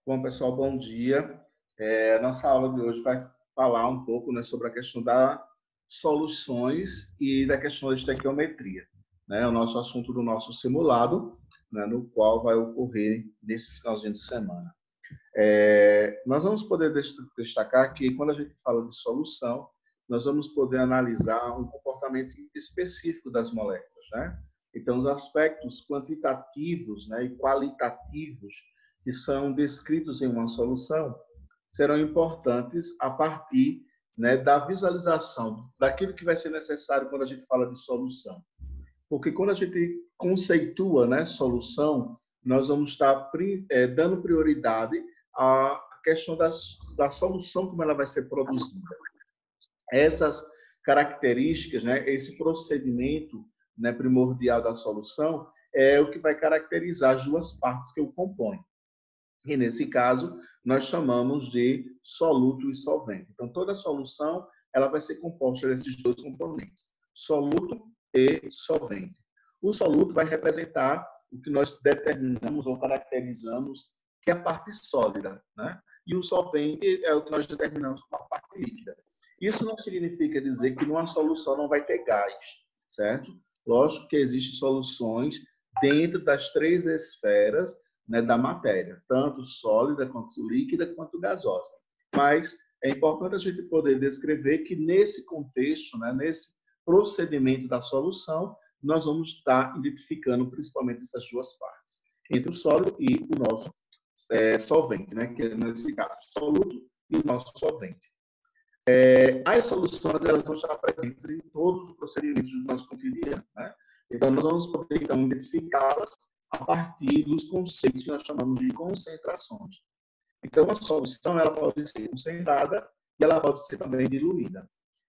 Bom, pessoal, bom dia. Nossa aula de hoje vai falar um pouco, né, sobre a questão das soluções e da questão da estequiometria, né, o nosso assunto do nosso simulado, né, no qual vai ocorrer nesse finalzinho de semana. Nós vamos poder destacar que, quando a gente fala de solução, nós vamos poder analisar um comportamento específico das moléculas, né? Então, os aspectos quantitativos, né, e qualitativos que são descritos em uma solução serão importantes a partir, né, da visualização daquilo que vai ser necessário quando a gente fala de solução. Porque quando a gente conceitua, né, solução, nós vamos estar dando prioridade à questão da solução, como ela vai ser produzida. Essas características, né, esse procedimento, né, primordial da solução é o que vai caracterizar as duas partes que o compõem. E, nesse caso, nós chamamos de soluto e solvente. Então, toda solução ela vai ser composta desses dois componentes, soluto e solvente. O soluto vai representar o que nós determinamos ou caracterizamos que é a parte sólida, né? E o solvente é o que nós determinamos como a parte líquida. Isso não significa dizer que numa solução não vai ter gás, certo? Lógico que existem soluções dentro das três esferas, né, da matéria, tanto sólida, quanto líquida, quanto gasosa. Mas é importante a gente poder descrever que nesse contexto, né, nesse procedimento da solução, nós vamos estar identificando principalmente essas duas partes, entre o sólido e o nosso solvente, né, que é, nesse caso, soluto e o nosso solvente. As soluções elas vão estar presentes em todos os procedimentos do nosso cotidiano, né? Então, nós vamos poder, então, identificá-las a partir dos conceitos que nós chamamos de concentrações. Então, a solução ela pode ser concentrada e ela pode ser também diluída.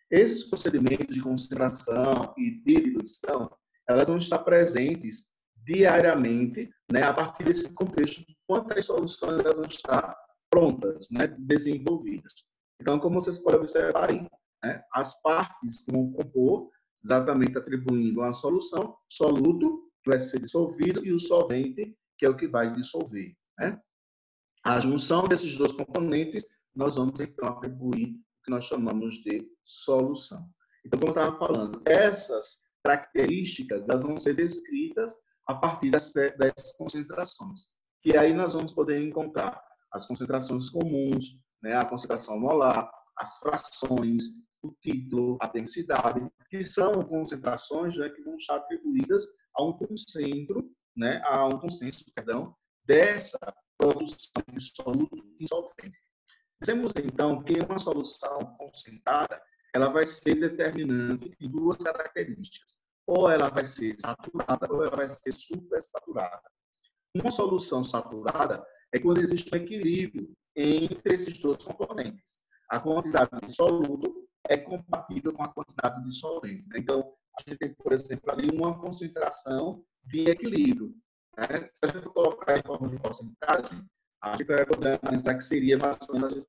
Esses procedimentos de concentração e de diluição, elas vão estar presentes diariamente, né, a partir desse contexto de quantas soluções elas vão estar prontas, né, desenvolvidas. Então, como vocês podem observar aí, né, as partes que vão compor, exatamente atribuindo uma solução, soluto, que vai ser dissolvido, e o solvente, que é o que vai dissolver, né? A junção desses dois componentes, nós vamos, então, atribuir o que nós chamamos de solução. Então, como eu estava falando, essas características elas vão ser descritas a partir dessas concentrações. E aí nós vamos poder encontrar as concentrações comuns, né, a concentração molar, as frações, o título, a densidade, que são concentrações, né, que vão estar atribuídas a um consenso, né, dessa produção de soluto e solvente. Dizemos, então, que uma solução concentrada ela vai ser determinante de duas características. Ou ela vai ser saturada, ou ela vai ser supersaturada. Uma solução saturada é quando existe um equilíbrio entre esses dois componentes. A quantidade de soluto é compatível com a quantidade de solvente. Então, a gente tem, por exemplo, ali uma concentração de equilíbrio. Né? Se a gente colocar em forma de porcentagem, a gente vai poder analisar que seria mais ou menos 50%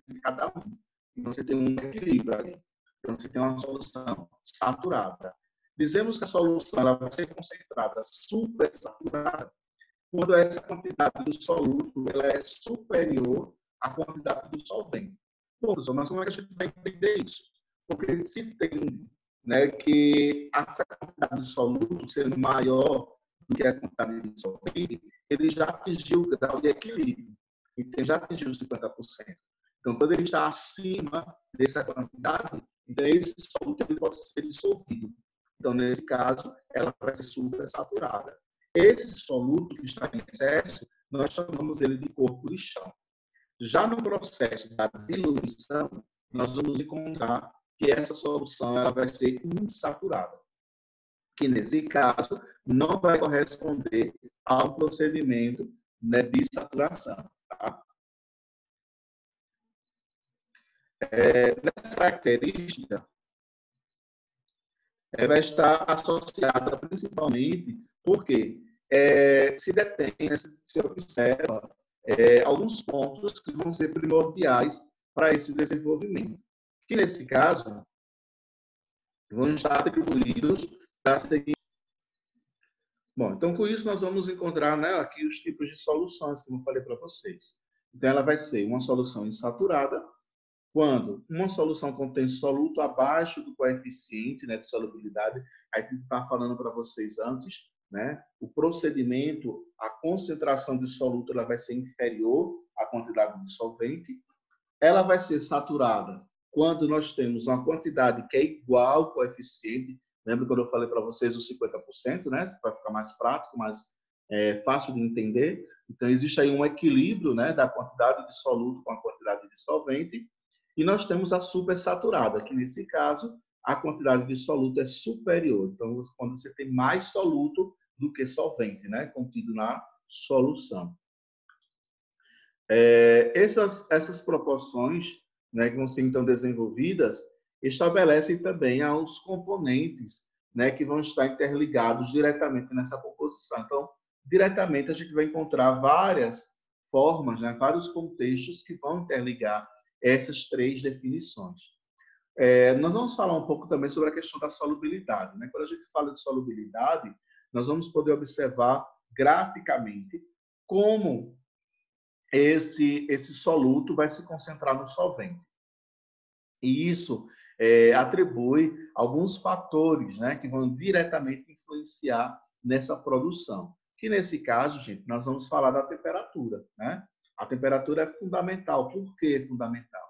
de cada um. Então, você tem um equilíbrio ali. Então, você tem uma solução saturada. Dizemos que a solução ela vai ser concentrada, supersaturada, quando essa quantidade do soluto ela é superior à quantidade do solvente. Bom, pessoal, mas como é que a gente vai entender isso? Porque se tem, né, que essa quantidade de soluto sendo maior do que a quantidade de solvente, ele já atingiu o grau de equilíbrio. Então, já atingiu os 50%. Então, quando ele está acima dessa quantidade, então esse soluto ele pode ser dissolvido. Então, nesse caso, ela vai ser supersaturada. Esse soluto que está em excesso, nós chamamos ele de corpo lixão. Já no processo da diluição, nós vamos encontrar que essa solução ela vai ser insaturada, que nesse caso não vai corresponder ao procedimento, né, de saturação. Tá? Nessa característica, vai estar associada principalmente porque se detém, se observa alguns pontos que vão ser primordiais para esse desenvolvimento, que nesse caso vão estar atribuídos da seguinte. Bom, então com isso nós vamos encontrar, né, aqui os tipos de soluções, como eu falei para vocês. Então ela vai ser uma solução insaturada, quando uma solução contém soluto abaixo do coeficiente, né, de solubilidade, aí que eu estava falando para vocês antes, né, o procedimento, a concentração de soluto ela vai ser inferior à quantidade de solvente, ela vai ser saturada quando nós temos uma quantidade que é igual ao coeficiente. Lembra quando eu falei para vocês os 50%, né? Para ficar mais prático, mais fácil de entender. Então, existe aí um equilíbrio, né, da quantidade de soluto com a quantidade de solvente. E nós temos a supersaturada, que nesse caso, a quantidade de soluto é superior. Então, quando você tem mais soluto do que solvente, né, contido na solução. Essas proporções, né, que vão ser então desenvolvidas estabelecem também os componentes, né, que vão estar interligados diretamente nessa composição. Então, diretamente a gente vai encontrar várias formas, né, vários contextos que vão interligar essas três definições. Nós vamos falar um pouco também sobre a questão da solubilidade, né? Quando a gente fala de solubilidade, nós vamos poder observar graficamente como esse soluto vai se concentrar no solvente. E isso atribui alguns fatores, né, que vão diretamente influenciar nessa produção. Que nesse caso, gente, nós vamos falar da temperatura, né? A temperatura é fundamental. Por que é fundamental?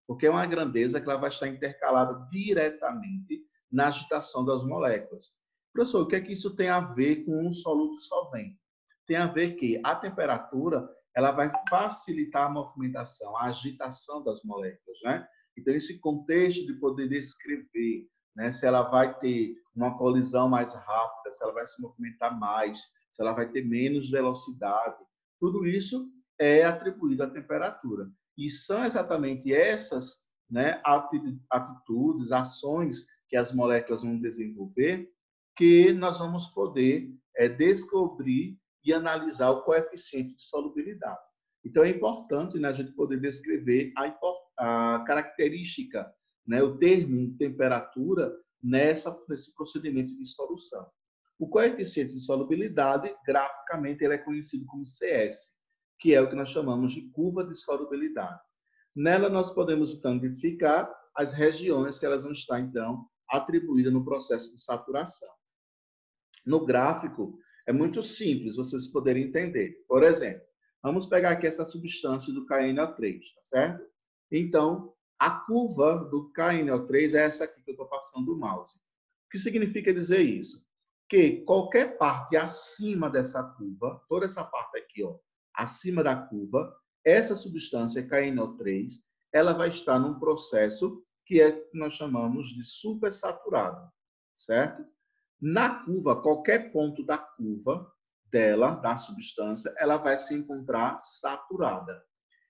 Porque é uma grandeza que ela vai estar intercalada diretamente na agitação das moléculas. Professor, o que é que isso tem a ver com um soluto solvente? Tem a ver que a temperatura ela vai facilitar a movimentação, a agitação das moléculas, né? Então, esse contexto de poder descrever, né, se ela vai ter uma colisão mais rápida, se ela vai se movimentar mais, se ela vai ter menos velocidade, tudo isso é atribuído à temperatura. E são exatamente essas, né, atitudes, ações que as moléculas vão desenvolver que nós vamos poder descobrir e analisar o coeficiente de solubilidade. Então, é importante, né, a gente poder descrever a característica, né, o termo temperatura nesse procedimento de solução. O coeficiente de solubilidade, graficamente, ele é conhecido como CS, que é o que nós chamamos de curva de solubilidade. Nela, nós podemos, então, identificar as regiões que elas vão estar, então, atribuídas no processo de saturação. No gráfico, é muito simples vocês poderem entender. Por exemplo, vamos pegar aqui essa substância do KNO3, tá certo? Então, a curva do KNO3 é essa aqui que eu estou passando o mouse. O que significa dizer isso? Que qualquer parte acima dessa curva, toda essa parte aqui, ó, acima da curva, essa substância KNO3, ela vai estar num processo que nós chamamos de supersaturado, certo? Na curva, qualquer ponto da curva dela, da substância, ela vai se encontrar saturada.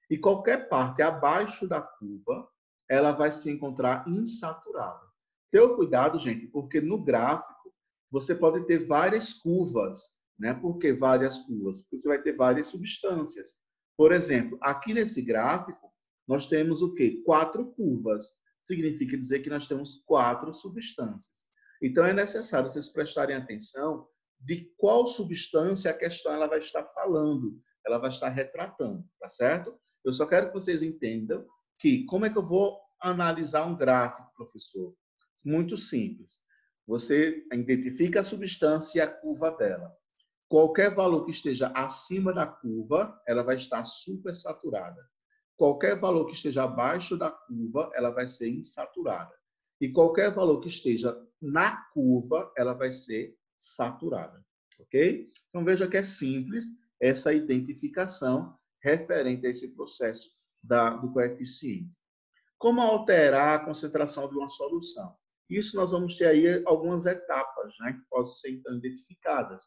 E qualquer parte abaixo da curva, ela vai se encontrar insaturada. Tenha cuidado, gente, porque no gráfico você pode ter várias curvas, né? Por que várias curvas? Porque você vai ter várias substâncias. Por exemplo, aqui nesse gráfico, nós temos o quê? 4 curvas. Significa dizer que nós temos 4 substâncias. Então, é necessário vocês prestarem atenção de qual substância a questão ela vai estar falando, ela vai estar retratando, tá certo? Eu só quero que vocês entendam que como é que eu vou analisar um gráfico, professor? Muito simples. Você identifica a substância e a curva dela. Qualquer valor que esteja acima da curva, ela vai estar supersaturada. Qualquer valor que esteja abaixo da curva, ela vai ser insaturada. E qualquer valor que esteja na curva, ela vai ser saturada. Ok? Então, veja que é simples essa identificação referente a esse processo do coeficiente. Como alterar a concentração de uma solução? Isso nós vamos ter aí algumas etapas, né, que podem ser então identificadas.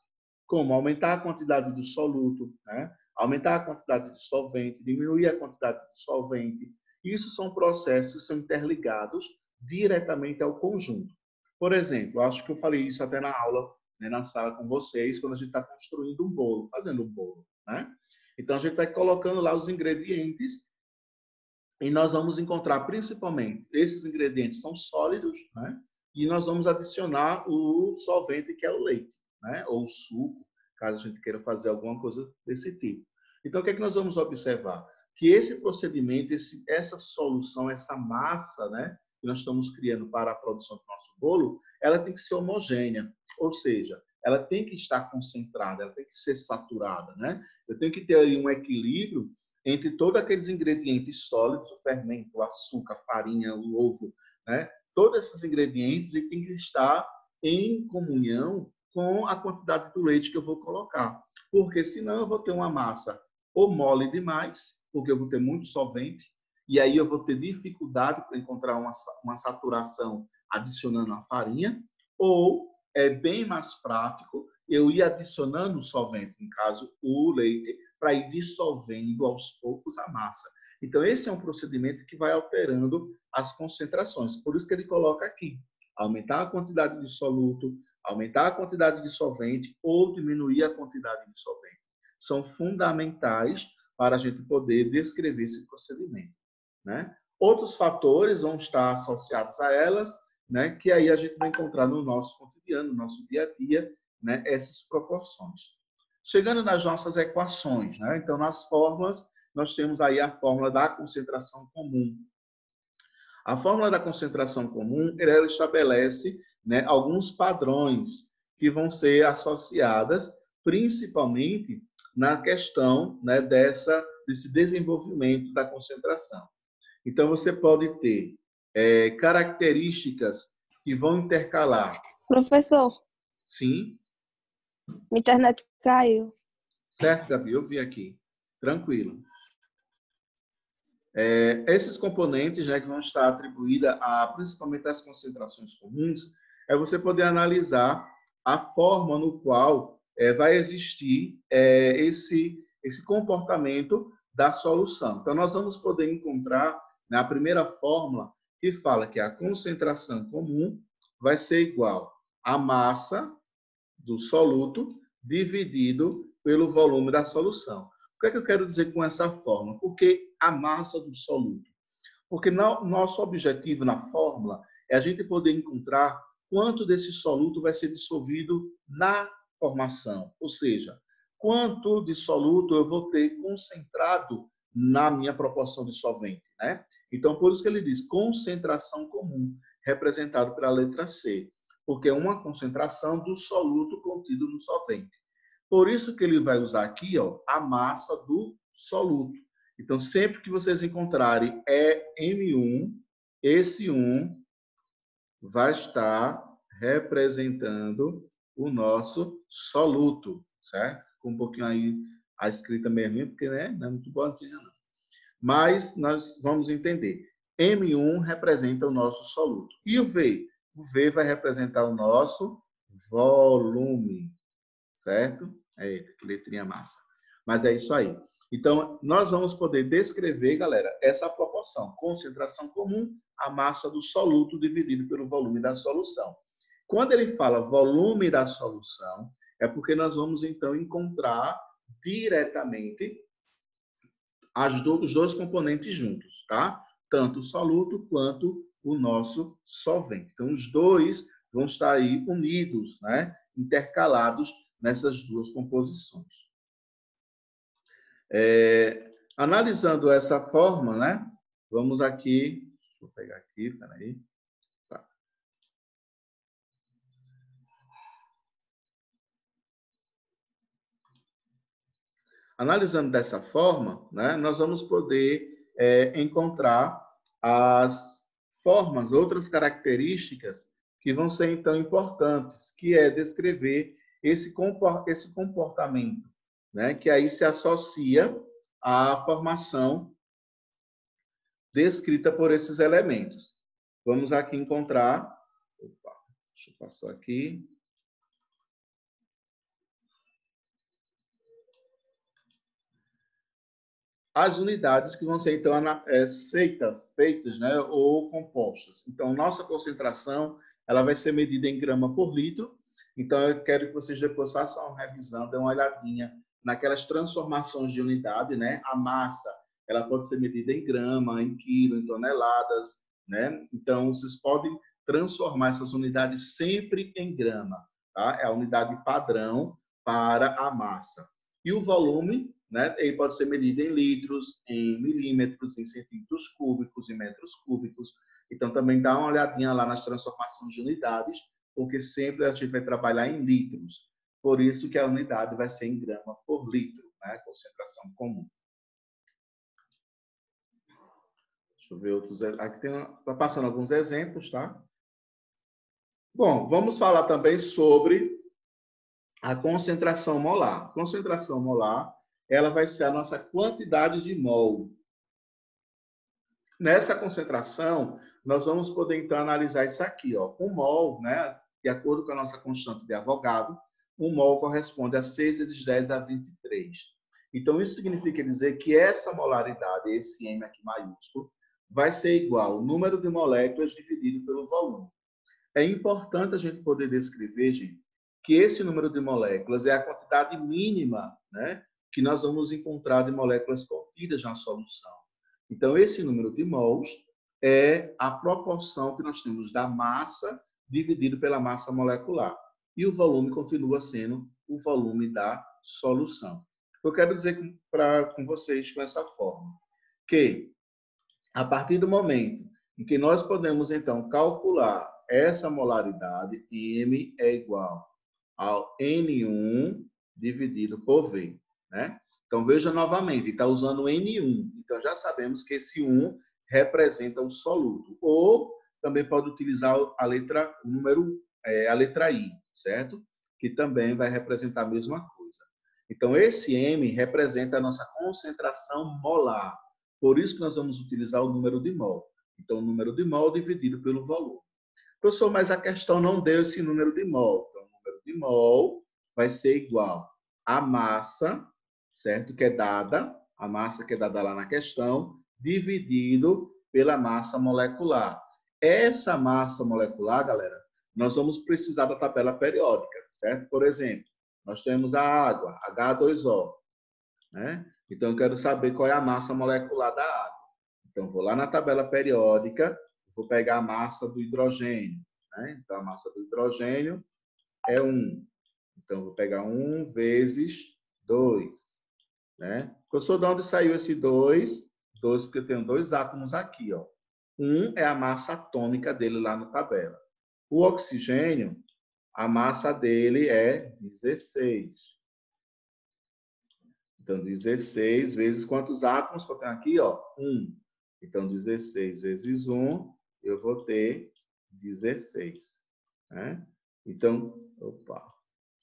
Como aumentar a quantidade do soluto, né? Aumentar a quantidade de solvente, diminuir a quantidade de solvente. Isso são processos que são interligados diretamente ao conjunto. Por exemplo, acho que eu falei isso até na aula, né, na sala com vocês, quando a gente está construindo um bolo, fazendo um bolo, né? Então, a gente vai colocando lá os ingredientes e nós vamos encontrar, principalmente, esses ingredientes são sólidos, né? E nós vamos adicionar o solvente, que é o leite, né? Ou suco, caso a gente queira fazer alguma coisa desse tipo. Então, o que é que nós vamos observar? Que esse procedimento, essa solução, essa massa, né, que nós estamos criando para a produção do nosso bolo, ela tem que ser homogênea, ou seja, ela tem que estar concentrada, ela tem que ser saturada, né? Eu tenho que ter aí um equilíbrio entre todos aqueles ingredientes sólidos, o fermento, o açúcar, a farinha, o ovo, né? Todos esses ingredientes e tem que estar em comunhão com a quantidade do leite que eu vou colocar. Porque senão eu vou ter uma massa ou mole demais, porque eu vou ter muito solvente, e aí eu vou ter dificuldade para encontrar uma saturação adicionando a farinha, ou é bem mais prático eu ir adicionando o solvente, no caso, o leite, para ir dissolvendo aos poucos a massa. Então, esse é um procedimento que vai alterando as concentrações. Por isso que ele coloca aqui, aumentar a quantidade de soluto, aumentar a quantidade de solvente ou diminuir a quantidade de solvente. São fundamentais para a gente poder descrever esse procedimento, né? Outros fatores vão estar associados a elas, né? Que aí a gente vai encontrar no nosso cotidiano, no nosso dia a dia, né? Essas proporções. Chegando nas nossas equações, né? Então, nas fórmulas, nós temos aí a fórmula da concentração comum. A fórmula da concentração comum, ela estabelece, né, alguns padrões que vão ser associadas principalmente na questão, né, desse desenvolvimento da concentração. Então, você pode ter características que vão intercalar. Professor, Sim. minha internet caiu. Certo, Gabi, eu vi aqui. Tranquilo. Esses componentes, né, que vão estar atribuídos principalmente às concentrações comuns, é você poder analisar a forma no qual vai existir esse comportamento da solução. Então, nós vamos poder encontrar, né, a primeira fórmula que fala que a concentração comum vai ser igual à massa do soluto dividido pelo volume da solução. O que é que eu quero dizer com essa fórmula? Porque a massa do soluto. Porque nosso objetivo na fórmula é a gente poder encontrar quanto desse soluto vai ser dissolvido na formação. Ou seja, quanto de soluto eu vou ter concentrado na minha proporção de solvente, né? Então, por isso que ele diz concentração comum, representado pela letra C, porque é uma concentração do soluto contido no solvente. Por isso que ele vai usar aqui, ó, a massa do soluto. Então, sempre que vocês encontrarem M1, esse 1 vai estar representando o nosso soluto, certo? Com um pouquinho aí a escrita mesmo, porque, né, não é muito boa assim, não. Mas nós vamos entender. M1 representa o nosso soluto. E o V? O V vai representar o nosso volume, certo? Eita, que letrinha massa. Mas é isso aí. Então, nós vamos poder descrever, galera, essa proporção. Concentração comum, a massa do soluto dividido pelo volume da solução. Quando ele fala volume da solução, é porque nós vamos, então, encontrar diretamente os dois componentes juntos, tá? Tanto o soluto quanto o nosso solvente. Então, os dois vão estar aí unidos, né? Intercalados nessas duas composições. Analisando essa forma, né? Vamos aqui, deixa eu pegar aqui, peraí. Tá. Analisando dessa forma, né? Nós vamos poder encontrar as formas, outras características que vão ser então importantes, que é descrever esse comportamento, né? Que aí se associa à formação descrita por esses elementos. Vamos aqui encontrar, opa, deixa eu passar aqui. As unidades que vão ser, então, feitas, né, ou compostas. Então, nossa concentração ela vai ser medida em grama por litro. Então, eu quero que vocês depois façam uma revisão, dêem uma olhadinha naquelas transformações de unidade, né? A massa, ela pode ser medida em grama, em quilo, em toneladas, né? Então, vocês podem transformar essas unidades sempre em grama. tá? É a unidade padrão para a massa. E o volume, né, ele pode ser medido em litros, em milímetros, em centímetros cúbicos, em metros cúbicos. Então, também dá uma olhadinha lá nas transformações de unidades, porque sempre a gente vai trabalhar em litros. Por isso que a unidade vai ser em grama por litro, né? Concentração comum. Deixa eu ver outros. Aqui está passando alguns exemplos, tá? Bom, vamos falar também sobre a concentração molar. Concentração molar, ela vai ser a nossa quantidade de mol. Nessa concentração, nós vamos poder, então, analisar isso aqui, ó. Um mol, né, de acordo com a nossa constante de Avogadro, um mol corresponde a 6 vezes 10 a 23. Então, isso significa dizer que essa molaridade, esse M aqui maiúsculo, vai ser igual ao número de moléculas dividido pelo volume. É importante a gente poder descrever, gente, que esse número de moléculas é a quantidade mínima, né, que nós vamos encontrar de moléculas contidas na solução. Então, esse número de mols é a proporção que nós temos da massa dividido pela massa molecular. E o volume continua sendo o volume da solução. Eu quero dizer com vocês com essa forma, que a partir do momento em que nós podemos, então, calcular essa molaridade, M é igual ao N1 dividido por V, né? Então, veja novamente, está usando N1. Então, já sabemos que esse 1 representa o soluto. Ou também pode utilizar a letra, a letra I, certo? Que também vai representar a mesma coisa. Então, esse M representa a nossa concentração molar. Por isso que nós vamos utilizar o número de mol. Então, o número de mol dividido pelo volume. Professor, mas a questão não deu esse número de mol. Então, o número de mol vai ser igual à massa, certo? Que é dada, a massa que é dada lá na questão, dividido pela massa molecular. Essa massa molecular, galera, nós vamos precisar da tabela periódica, certo? Por exemplo, nós temos a água, H2O, né? Então, eu quero saber qual é a massa molecular da água. Então, vou lá na tabela periódica, vou pegar a massa do hidrogênio, né? Então, a massa do hidrogênio é 1. Então, vou pegar 1 vezes 2, né? Professor, de onde saiu esse 2? 2 porque eu tenho 2 átomos aqui, ó. 1 é a massa atômica dele lá na tabela. O oxigênio, a massa dele é 16. Então, 16 vezes quantos átomos que eu tenho aqui? Ó, 1. Então, 16 vezes 1, eu vou ter 16. Né? Então, opa,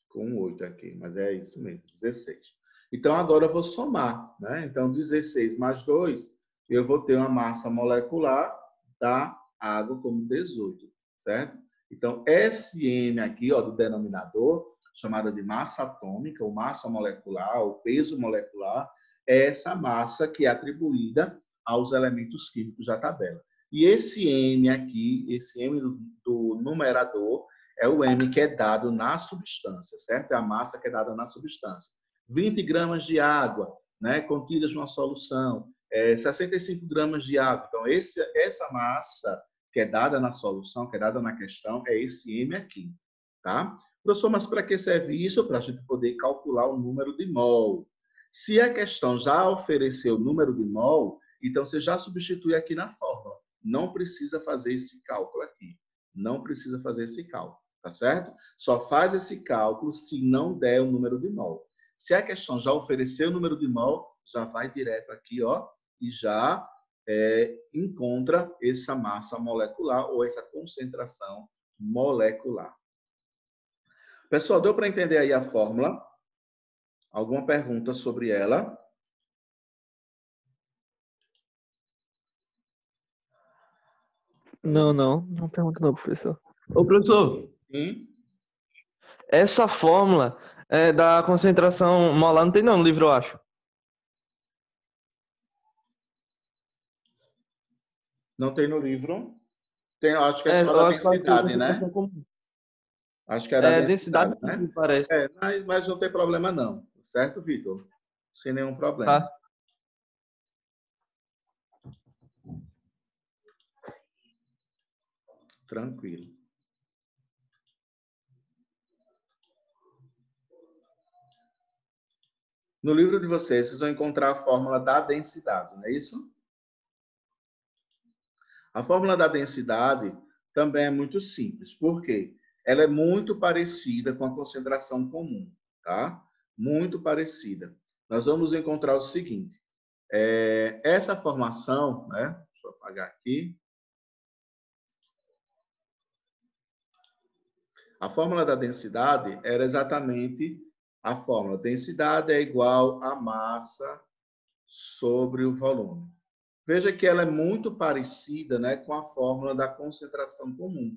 com 8 aqui, mas é isso mesmo, 16. Então, agora eu vou somar. Né? Então, 16 mais 2, eu vou ter uma massa molecular da água como 18. Certo? Então, SM aqui, ó, do denominador, chamada de massa atômica, ou massa molecular, ou peso molecular, é essa massa que é atribuída aos elementos químicos da tabela. E esse M aqui, esse M do numerador, é o M que é dado na substância, certo? É a massa que é dada na substância. 20 gramas de água, né, contidas numa solução, 65 gramas de água. Então, essa massa que é dada na solução, que é dada na questão, é esse M aqui, tá? Professor, mas para que serve isso? Para a gente poder calcular o número de mol. Se a questão já ofereceu o número de mol, então você já substitui aqui na fórmula. Não precisa fazer esse cálculo aqui. Não precisa fazer esse cálculo, tá certo? Só faz esse cálculo se não der o número de mol. Se a questão já ofereceu o número de mol, já vai direto aqui, ó, e já encontra essa massa molecular ou essa concentração molecular. Pessoal, deu para entender aí a fórmula? Alguma pergunta sobre ela? Não pergunto não, professor. Ô, professor, Sim. essa fórmula da concentração molar não tem não no livro, eu acho. Não tem no livro? Tem, acho que é só da Eu acho que ela tem densidade, né? concentração comum. Acho que é da Densidade, densidade, né? me parece. Mas não tem problema não. Certo, Vitor? Sem nenhum problema. Tá. Tranquilo. No livro de vocês vão encontrar a fórmula da densidade, não é isso? A fórmula da densidade também é muito simples. Por quê? Ela é muito parecida com a concentração comum, tá? Muito parecida. Nós vamos encontrar o seguinte. Essa formação, né? Deixa eu apagar aqui. A fórmula da densidade era exatamente a fórmula. Densidade é igual a massa sobre o volume. Veja que ela é muito parecida, né, com a fórmula da concentração comum,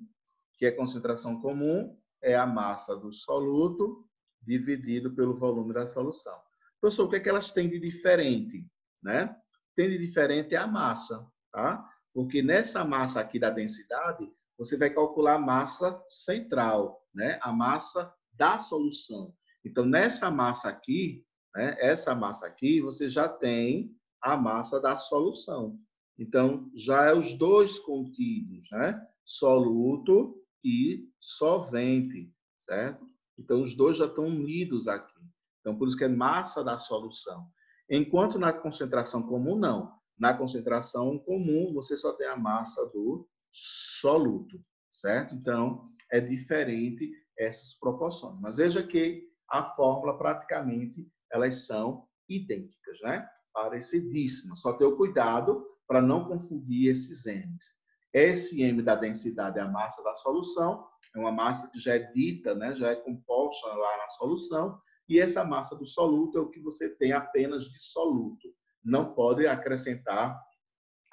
que a concentração comum é a massa do soluto dividido pelo volume da solução. Professor, o que é que elas têm de diferente? Né? Tem de diferente a massa, tá? Porque nessa massa aqui da densidade, você vai calcular a massa central, né? A massa da solução. Então, nessa massa aqui, né? Essa massa aqui, você já tem a massa da solução. Então, já é os dois contidos, né? Soluto e solvente, certo? Então, os dois já estão unidos aqui. Então, por isso que é massa da solução. Enquanto na concentração comum, não. Na concentração comum, você só tem a massa do soluto, certo? Então, é diferente essas proporções. Mas veja que a fórmula, praticamente, elas são idênticas, né? Parecidíssimas. Só ter o cuidado para não confundir esses M's. Esse M da densidade é a massa da solução, é uma massa que já é dita, né, já é composta lá na solução, e essa massa do soluto é o que você tem apenas de soluto. Não pode acrescentar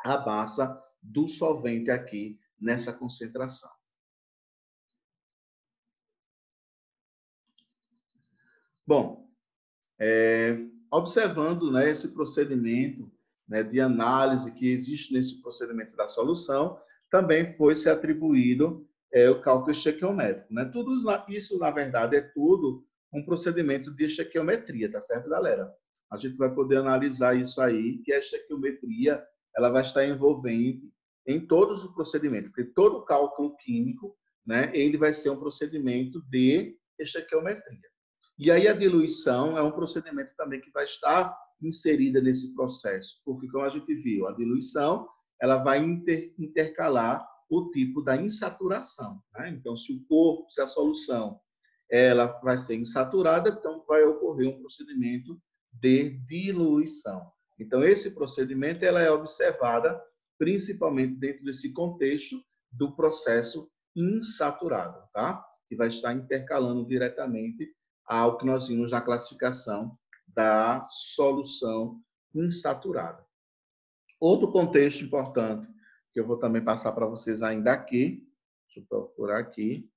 a massa do solvente aqui nessa concentração. Bom, observando, né, esse procedimento, né, de análise que existe nesse procedimento da solução, também foi se atribuído o cálculo estequiométrico. Né? Tudo isso, na verdade, é tudo um procedimento de estequiometria, tá certo, galera? A gente vai poder analisar isso aí, que a estequiometria ela vai estar envolvente em todos os procedimentos, porque todo cálculo químico, né, ele vai ser um procedimento de estequiometria. E aí a diluição é um procedimento também que vai estar inserida nesse processo, porque como a gente viu, a diluição ela vai intercalar o tipo da insaturação. Né? Então, se o corpo, se a solução ela vai ser insaturada, então vai ocorrer um procedimento de diluição. Então, esse procedimento ela é observada principalmente dentro desse contexto do processo insaturado, tá? Que vai estar intercalando diretamente ao que nós vimos na classificação da solução insaturada. Outro contexto importante, que eu vou também passar para vocês ainda aqui, deixa eu procurar aqui,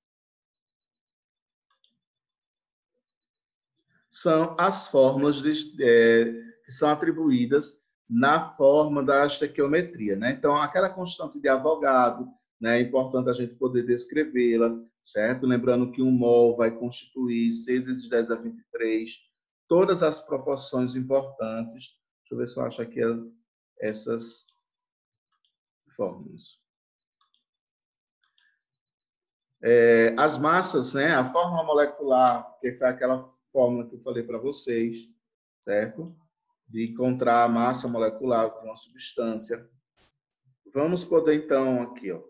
são as fórmulas que são atribuídas na forma da estequiometria. Né? Então, aquela constante de Avogadro, né, é importante a gente poder descrevê-la, certo? Lembrando que um mol vai constituir 6 vezes 10 a 23, todas as proporções importantes. Deixa eu ver se eu acho aqui essas fórmulas. As massas, né, a fórmula molecular, que foi aquela fórmula que eu falei para vocês, certo? De encontrar a massa molecular de uma substância. Vamos poder, então, aqui, ó,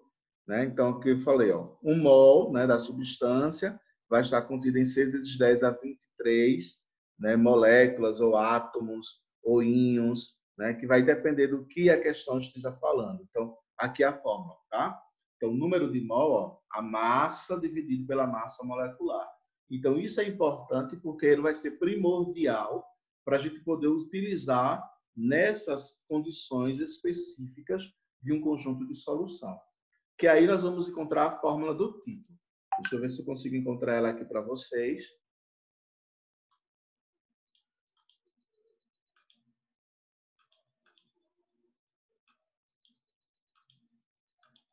né? Então, o que eu falei, ó, um mol, né, da substância vai estar contido em 6 vezes 10 a 23, né, moléculas ou átomos ou íons, né, que vai depender do que a questão esteja falando. Então, aqui é a fórmula, tá? Então, o número de mol, ó, a massa dividido pela massa molecular. Então, isso é importante porque ele vai ser primordial para a gente poder utilizar nessas condições específicas de um conjunto de solução. Que aí nós vamos encontrar a fórmula do título. Deixa eu ver se eu consigo encontrar ela aqui para vocês.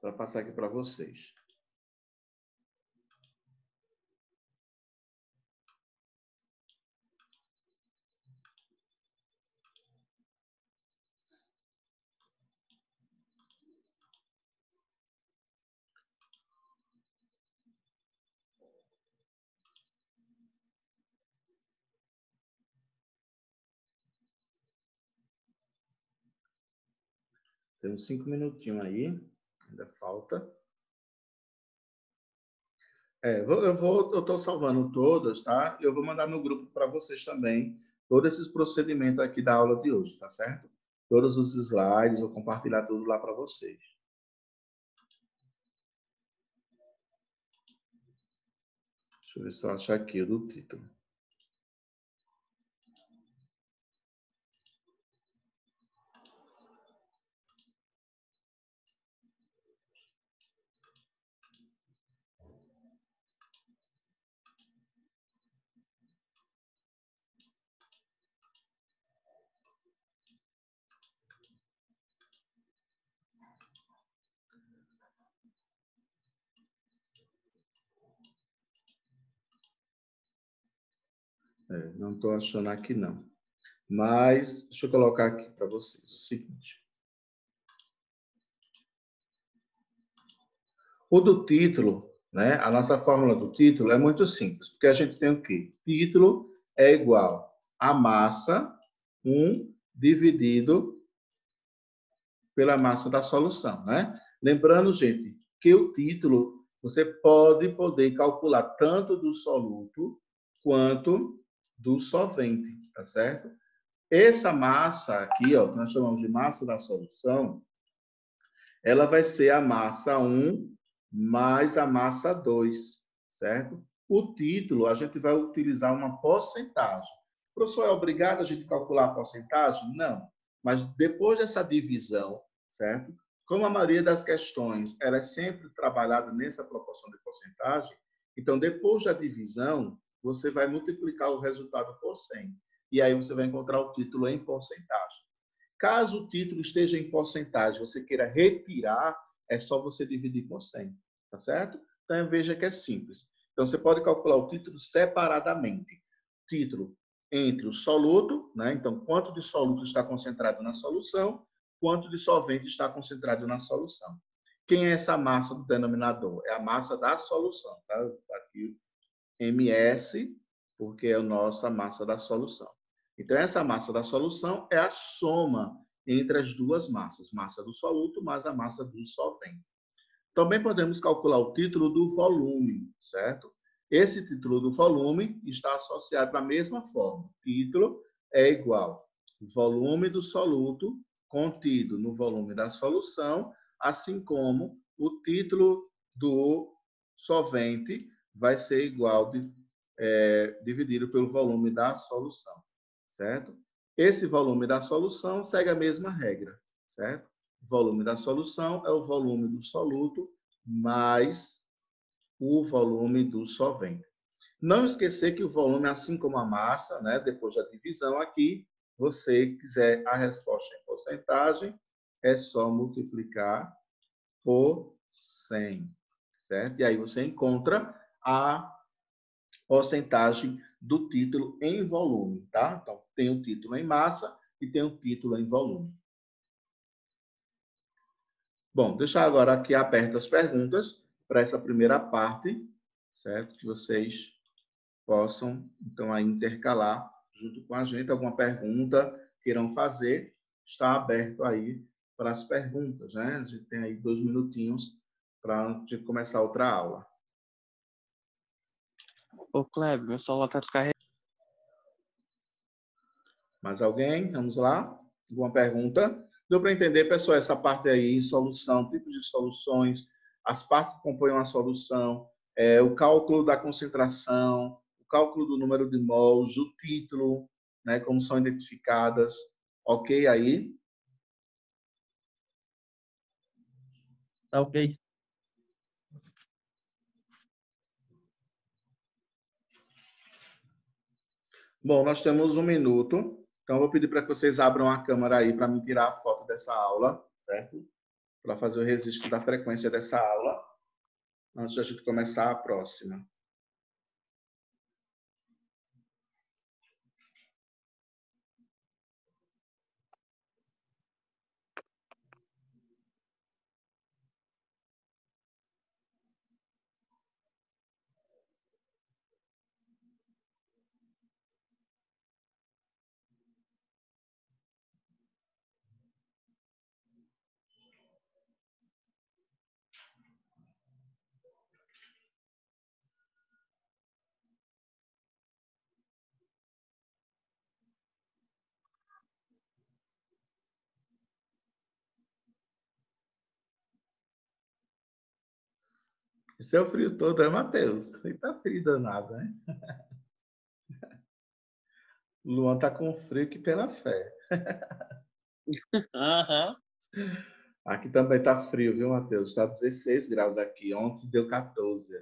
Para passar aqui para vocês. Tem uns 5 minutinhos aí, ainda falta. Eu estou salvando todas, tá? Eu vou mandar no grupo para vocês também, todos esses procedimentos aqui da aula de hoje, tá certo? Todos os slides, eu vou compartilhar tudo lá para vocês. Deixa eu ver se eu acho aqui o do título. Não estou achando aqui, não. Mas, deixa eu colocar aqui para vocês o seguinte. O do título, né? A nossa fórmula do título é muito simples, porque a gente tem o quê? Título é igual a massa 1 dividido pela massa da solução, né? Lembrando, gente, que o título você pode calcular tanto do soluto quanto do solvente, tá certo? Essa massa aqui, ó, que nós chamamos de massa da solução, ela vai ser a massa 1 mais a massa 2, certo? O título, a gente vai utilizar uma porcentagem. O professor, é obrigado a gente calcular a porcentagem? Não. Mas depois dessa divisão, certo? Como a maioria das questões ela é sempre trabalhada nessa proporção de porcentagem, então depois da divisão, você vai multiplicar o resultado por 100. E aí você vai encontrar o título em porcentagem. Caso o título esteja em porcentagem, você queira retirar, é só você dividir por 100, tá certo? Então, veja que é simples. Então, você pode calcular o título separadamente. Título entre o soluto, né? Então, quanto de soluto está concentrado na solução, quanto de solvente está concentrado na solução. Quem é essa massa do denominador? É a massa da solução, tá? Aqui, MS, porque é a nossa massa da solução. Então, essa massa da solução é a soma entre as duas massas, massa do soluto mais a massa do solvente. Também podemos calcular o título do volume, certo? Esse título do volume está associado da mesma forma. Título é igual ao volume do soluto contido no volume da solução, assim como o título do solvente vai ser igual dividido pelo volume da solução, certo? Esse volume da solução segue a mesma regra, certo? O volume da solução é o volume do soluto mais o volume do solvente. Não esquecer que o volume, assim como a massa, né, depois da divisão aqui, você quiser a resposta em porcentagem, é só multiplicar por 100, certo? E aí você encontra a porcentagem do título em volume, tá? Então, tem o título em massa e tem o título em volume. Bom, deixar agora aqui abertas as perguntas para essa primeira parte, certo? Que vocês possam, então, aí intercalar junto com a gente alguma pergunta queiram fazer. Está aberto aí para as perguntas, né? A gente tem aí 2 minutinhos para a gente começar outra aula. Ô, Kleber, meu celular tá descarregado. Mais alguém? Vamos lá? Alguma pergunta? Deu para entender, pessoal, essa parte aí, solução, tipos de soluções, as partes que compõem uma solução, o cálculo da concentração, o cálculo do número de mols, o título, né, como são identificadas. Ok aí? Tá ok. Bom, nós temos 1 minuto, então eu vou pedir para que vocês abram a câmera aí para me tirar a foto dessa aula, certo? Para fazer o registro da frequência dessa aula, antes da gente começar a próxima. Esse é o frio todo, é, Matheus? Tá frio danado, né? Luan tá com frio que pela fé. Aham. Aqui também tá frio, viu, Matheus? Tá 16 graus aqui. Ontem deu 14.